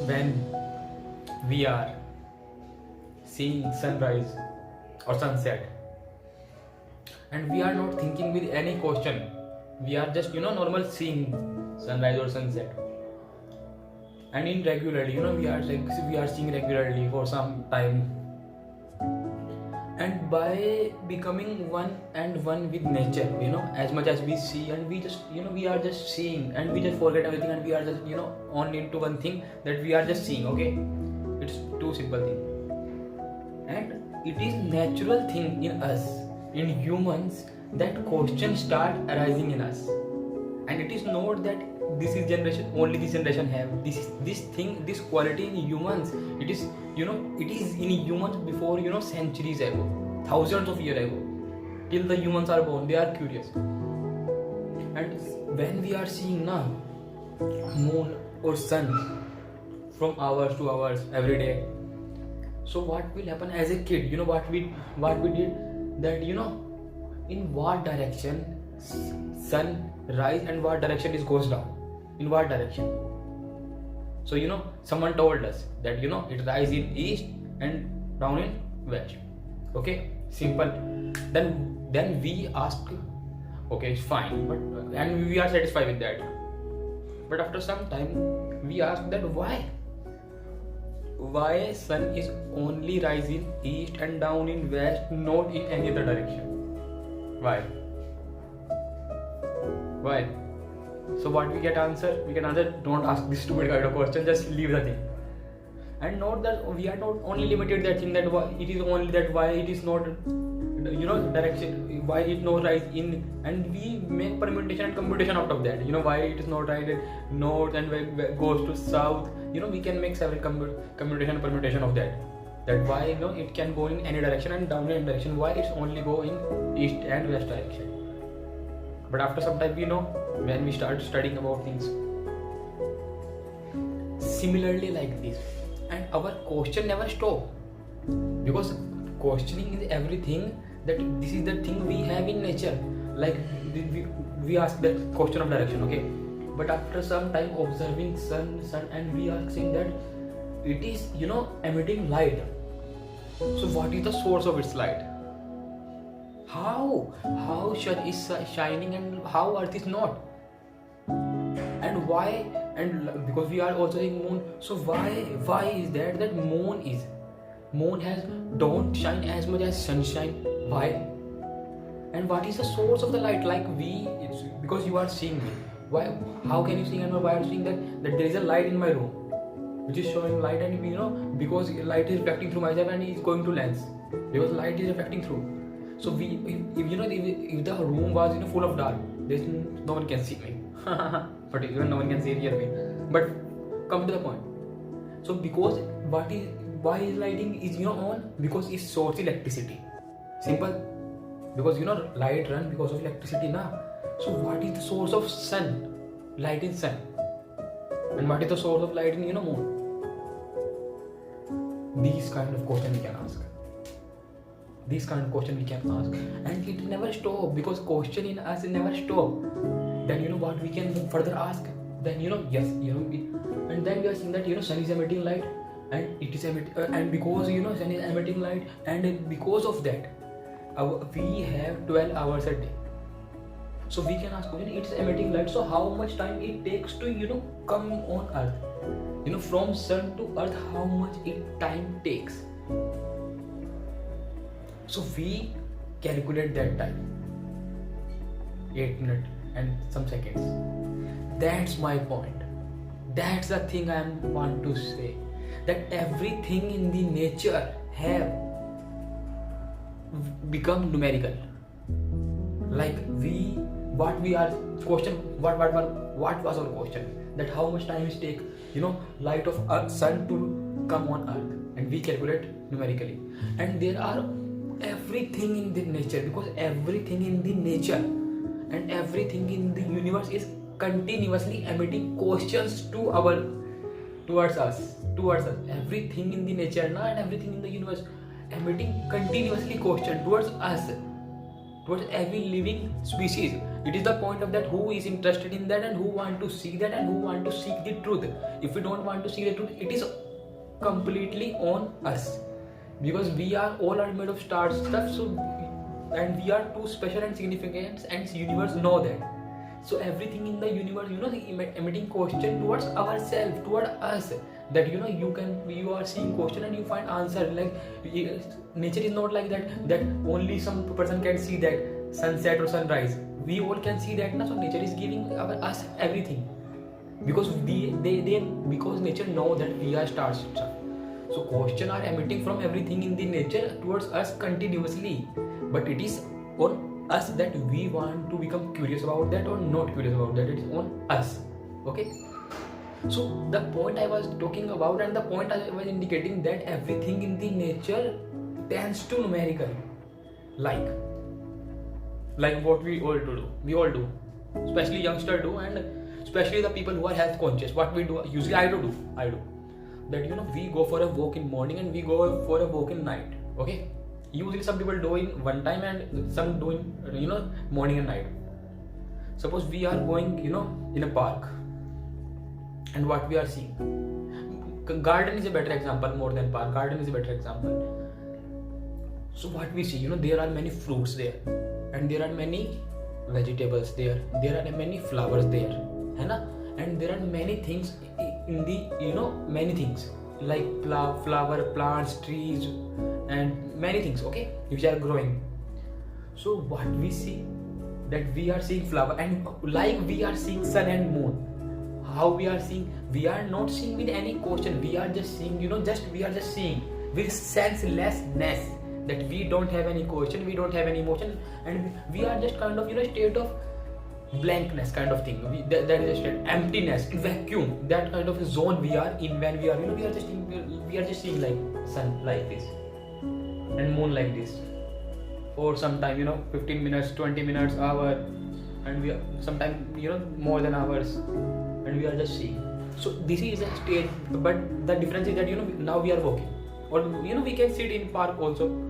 when we are seeing sunrise or sunset, and we are not thinking with any question, we are just normal seeing sunrise or sunset, and in regularly we are seeing regularly for some time, and by becoming one and one with nature, as much as we see, and we just we are just seeing, and we just forget everything, and we are just only into one thing, that we are just seeing. Okay, it's too simple thing, and it is natural thing in us, in humans, that questions start arising in us. And it is not that this is generation, only this generation have this thing, this quality in humans. It is it is in humans before centuries ago, thousands of years ago. Till the humans are born, they are curious. And when we are seeing now moon or sun from hours to hours every day, so what will happen as a kid? What we did, that in what direction sun rise and what direction it goes down, in what direction. So someone told us that it rise in east and down in west. Okay, simple. Then we asked, okay, fine, but and we are satisfied with that. But after some time we asked that why sun is only rise in east and down in west, not in any other direction. Why? So what we get answer? We can answer, don't ask this stupid kind of question, just leave the thing. And note that we are not only limited that thing, that why it is only that why it is not direction, why it not rise in, and we make permutation and computation out of that. Why it is not rise at north and goes to south. We can make several computation and permutation of that. That why it can go in any direction and down in any direction, why it's only go in east and west direction. But after some time, when we start studying about things similarly like this, and our question never stop, because questioning is everything, that this is the thing we have in nature. Like we ask that question of direction, okay, but after some time observing sun, and we are saying that it is emitting light. So what is the source of its light? How sun is shining and how earth is not? And why? And because we are also saying moon, so why is that moon has don't shine as much as sunshine? Why? And what is the source of the light? Like it's because you are seeing me. Why? How can you see, and why are you seeing that there is a light in my room which is showing light, and because light is reflecting through myself and is going to lens, because light is reflecting through. So if the room was full of dark, no one can see me. But even no one can hear me. But come to the point. So because why is lighting is on? Because it source electricity. Simple. Because light run because of electricity now. So what is the source of sun? Light in sun. And what is the source of light in moon? These kind of question we can ask. And it never stop, because question in us never stop. Then what we can further ask. Then yes, and then we are seeing that sun is emitting light, and it is and because sun is emitting light, and because of that we have 12 hours a day. So we can ask, it is emitting light, so how much time it takes to come on earth? From sun to earth, how much time takes? So we calculate that time, 8 minutes and some seconds. That's my point. That's the thing I want to say, that everything in the nature have become numerical. Like what was our question? That how much time it take, light of earth, sun to come on earth, and we calculate numerically. And there are everything in the nature, because everything in the nature and everything in the universe is continuously emitting questions towards us. Everything in the nature and everything in the universe emitting continuously question towards us. towards every living species. It is the point of that who is interested in that and who want to see that and who want to seek the truth. If we don't want to see the truth, it is completely on us, because we are all are made of stars stuff. So, and we are too special and significant, and universe know that. So everything in the universe, emitting question towards ourselves, toward us, that you are seeing question and you find answer. Like nature is not like that only some person can see that sunset or sunrise. We all can see that, so nature is giving us everything, because because nature know that we are stars. So question are emitting from everything in the nature towards us continuously, but it is on us that we want to become curious about that or not curious about that. It is on us. Okay, so the point I was talking about and the point I was indicating, that everything in the nature tends to numerical, like what we all do, especially youngsters do, and especially the people who are health conscious. What we do usually, I do that, we go for a walk in morning and we go for a walk in night. Okay, usually some people do in one time and some do in morning and night. Suppose we are going in a park, and what we are seeing, garden is a better example more than park. Garden is a better example. So what we see, there are many fruits there, and there are many vegetables there are many flowers there, and there are many things in the many things like flower, plants, trees, and many things, okay, which are growing. So what we see, that we are seeing flower, and like we are seeing sun and moon. How we are seeing? We are not seeing with any question. We are just seeing, we are just seeing with senselessness, that we don't have any question, we don't have any emotion, and we are just kind of state of blankness kind of thing. That is a state, emptiness, vacuum, that kind of zone we are in when we are we are just seeing like sun like this and moon like this for some time, 15 minutes, 20 minutes, hour, and we are sometimes more than hours, and we are just seeing. So this is a state, but the difference is that now we are walking, or we can sit in park also.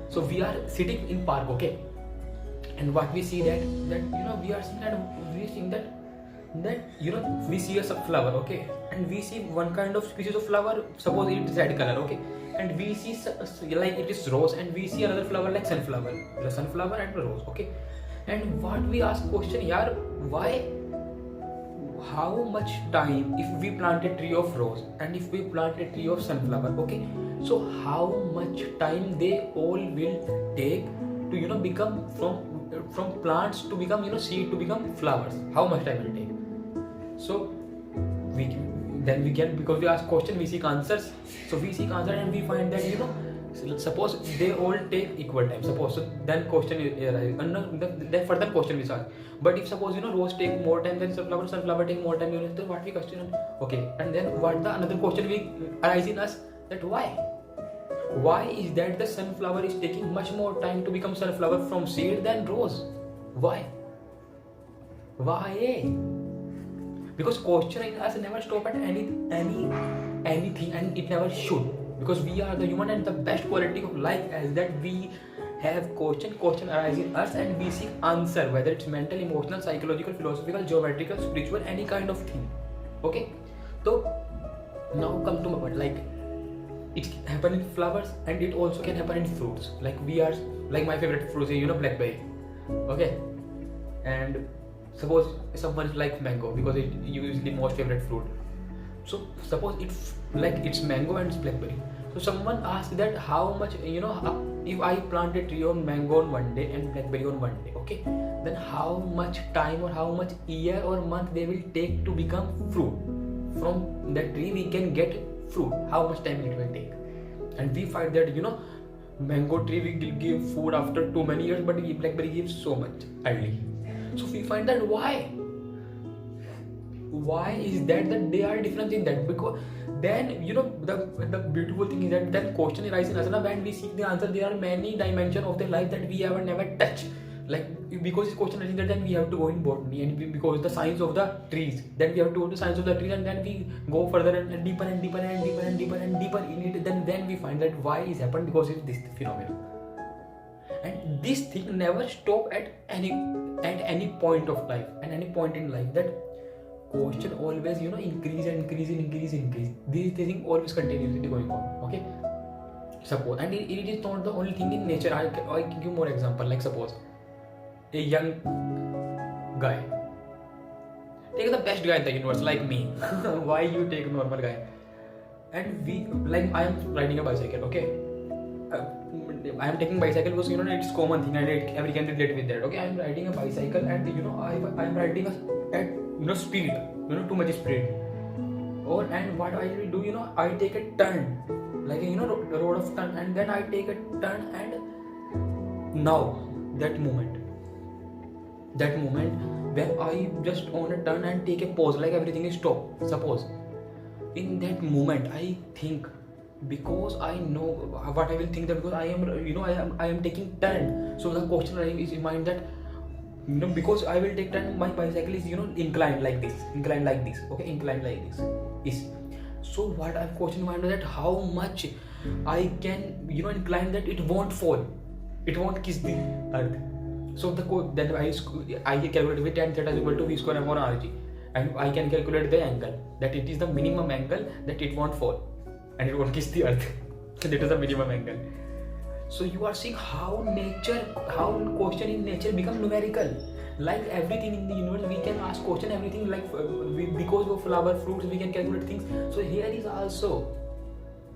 So we are sitting in park, okay, and what we see that we are seeing, and we seeing that we see a flower, okay, and we see one kind of species of flower, suppose it is red color, okay, and we see like it is rose, and we see another flower like sunflower and rose, okay, and what we ask question here, why, how much time if we plant a tree of rose and if we plant a tree of sunflower, okay, so how much time they all will take to become from plants to become seed to become flowers? How much time will take? So we can, because we ask question, we seek answers. So we seek answer, and we find that suppose they all take equal time, suppose, so then question arises, and then further question we ask. But if suppose rose take more time than sunflower take more time, then what we question, okay, and then what the another question we arise in us, that why is that the sunflower is taking much more time to become sunflower from seed than rose? Why? Because question in us never stop at anything, and it never should, because we are the human, and the best quality of life is that we have question arise in us, and we seek answer, whether it's mental, emotional, psychological, philosophical, geometrical, spiritual, any kind of thing. Okay, so now come to my point, like it can happen in flowers, and it also can happen in fruits. Like my favorite fruit is blackberry, okay, and suppose someone likes mango because it usually most favorite fruit. So suppose it's mango and it's blackberry. So someone asks that how much if I plant a tree on mango on one day and blackberry on one day, okay, then how much time or how much year or month they will take to become fruit? From that tree we can get fruit, how much time it will take? And we find that mango tree will give food after too many years, but blackberry gives so much early. So we find that why is that they are different in that? Because then the beautiful thing is that then question arises in us, when we seek the answer, there are many dimensions of the life that we have never touched. Like because this question arises, then we have to go in botany, and because the science of the trees, then we have to go to science of the trees, and then we go further and deeper and deeper and deeper and deeper and deeper in it. Then we find that why is happened because of this phenomenon. And this thing never stop at any point of life, at any point in life. That question always increase and increase. This thing always continuously going on. Okay, suppose, and it is not the only thing in nature. I give more example. Like suppose a young guy, take the best guy in the universe like me. Why you take a normal guy? And we, like, I am riding a bicycle. Okay, I am taking bicycle because it's common thing and everyone can relate with that. Okay, I am riding a bicycle and I am riding at speed, too much speed. And what I will do, I take a turn, like a road of turn, and then I take a turn, and now that moment when I just on a turn and take a pause, like everything is stopped. Suppose in that moment I think, because I know what I will think, that because I am taking turn. So the question is in mind that because I will take turn, my bicycle is inclined like this. Okay, inclined like this is. So what I question mind that how much I can incline that it won't fall, it won't kiss the earth. So then I calculate with tan theta is equal to v square upon rg, and I can calculate the angle, that it is the minimum angle that it won't fall and it won't kiss the earth. That is the minimum angle. So you are seeing how question in nature become numerical. Like everything in the universe, we can ask question everything, like because of flower, fruits, we can calculate things. So here is also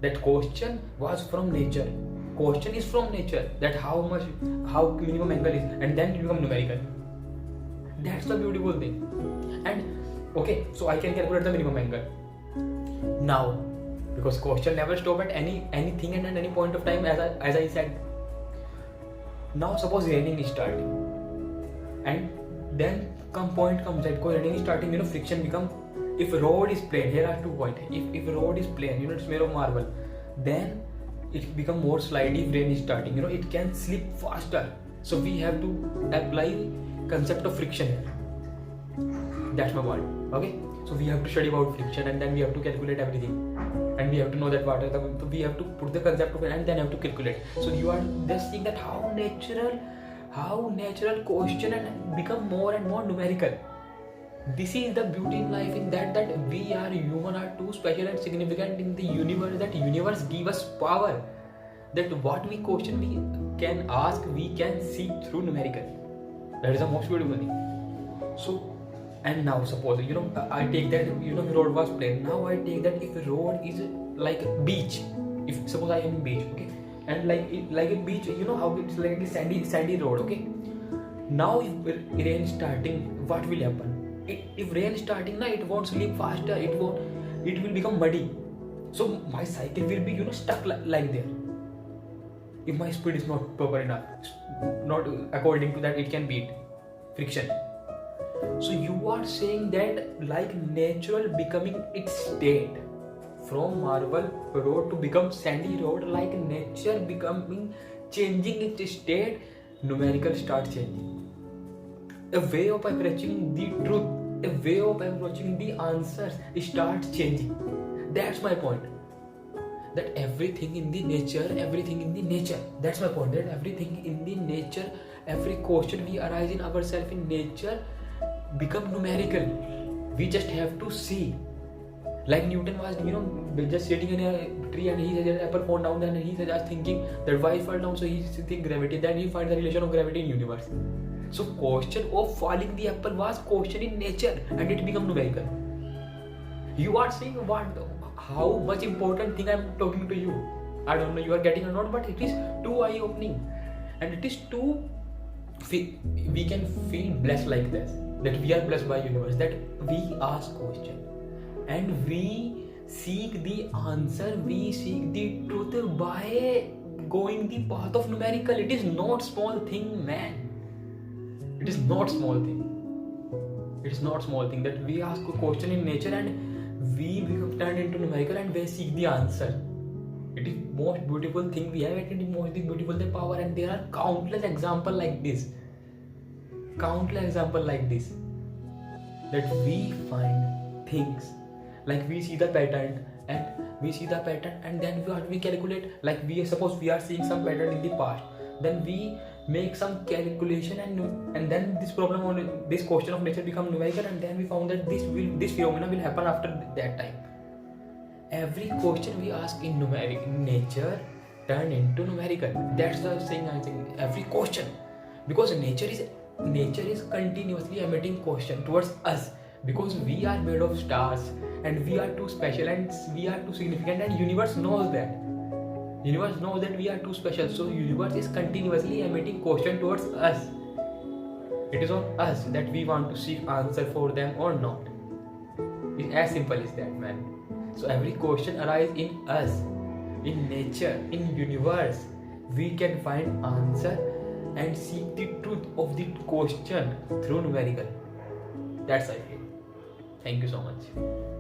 that question was from nature. Question is from nature, that how minimum angle is, and then it become numerical. That's the beautiful thing. And okay, so I can calculate the minimum angle now, because question never stop at anything and at any point of time, as I said. Now suppose raining is starting, and then point comes that because raining is starting, friction become, if road is plain, here are 2 points. If road is plain, it's made of marble, then it become more slidey. If rain is starting, it can slip faster. So we have to apply concept of friction here. That's my point. Okay, so we have to study about friction, and then we have to calculate everything, and we have to know that what are the, so we have to put the concept of it and then have to calculate. So you are just seeing that how natural question and become more and more numerical. This is the beauty in life, in that we are human, are too special and significant in the universe, that universe give us power, that what we question we can ask, we can see through numerical. That is the most beautiful thing. So, and now suppose I take that road was plain. Now I take that if road is like a beach, if suppose I am in beach, okay, and like a beach, how it's like a sandy road. Okay, now if rain is starting, what will happen? If rain is starting, now it won't slip faster, it will become muddy. So my cycle will be stuck like there, if my speed is not proper enough, not according to that, it can beat friction. So you are saying that like natural becoming its state, from marble road to become sandy road, like nature becoming, changing its state, numerical start changing. A way of approaching the truth, a way of approaching the answers starts changing. That's my point. That everything in the nature, that's my point, that everything in the nature, every question we arise in ourselves in nature become numerical. We just have to see. Like Newton was, just sitting in a tree and he said an apple fall down, and he was just thinking that why it fall down, so he think gravity, then he find the relation of gravity in universe. So question of falling the apple was question in nature, and it become numerical. You are seeing how much important thing I am talking to you. I don't know you are getting or not, but it is too eye-opening, and it is too, we can feel blessed like this, that we are blessed by universe, that we ask question and we seek the answer, we seek the truth by going the path of numerical. It is not small thing, man. It is not small thing. It is not small thing that we ask a question in nature and we become turned into numerical and we seek the answer. It is most beautiful thing we have, it is most beautiful the power, and there are countless examples like this. That we find things like we see the pattern and then we calculate, like we suppose we are seeing some pattern in the past, then we make some calculation and then this problem on this question of nature become numerical, and then we found that this phenomena will happen after that time. Every question we ask in nature turn into numerical. That's the thing I think. Every question, because nature is continuously emitting question towards us, because we are made of stars and we are too special and we are too significant, and universe knows that. Universe knows that we are too special, so universe is continuously emitting question towards us. It is on us that we want to seek answer for them or not. It's as simple as that, man. So every question arises in us, in nature, in universe. We can find answer and seek the truth of the question through numerical. That's I feel. Thank you so much.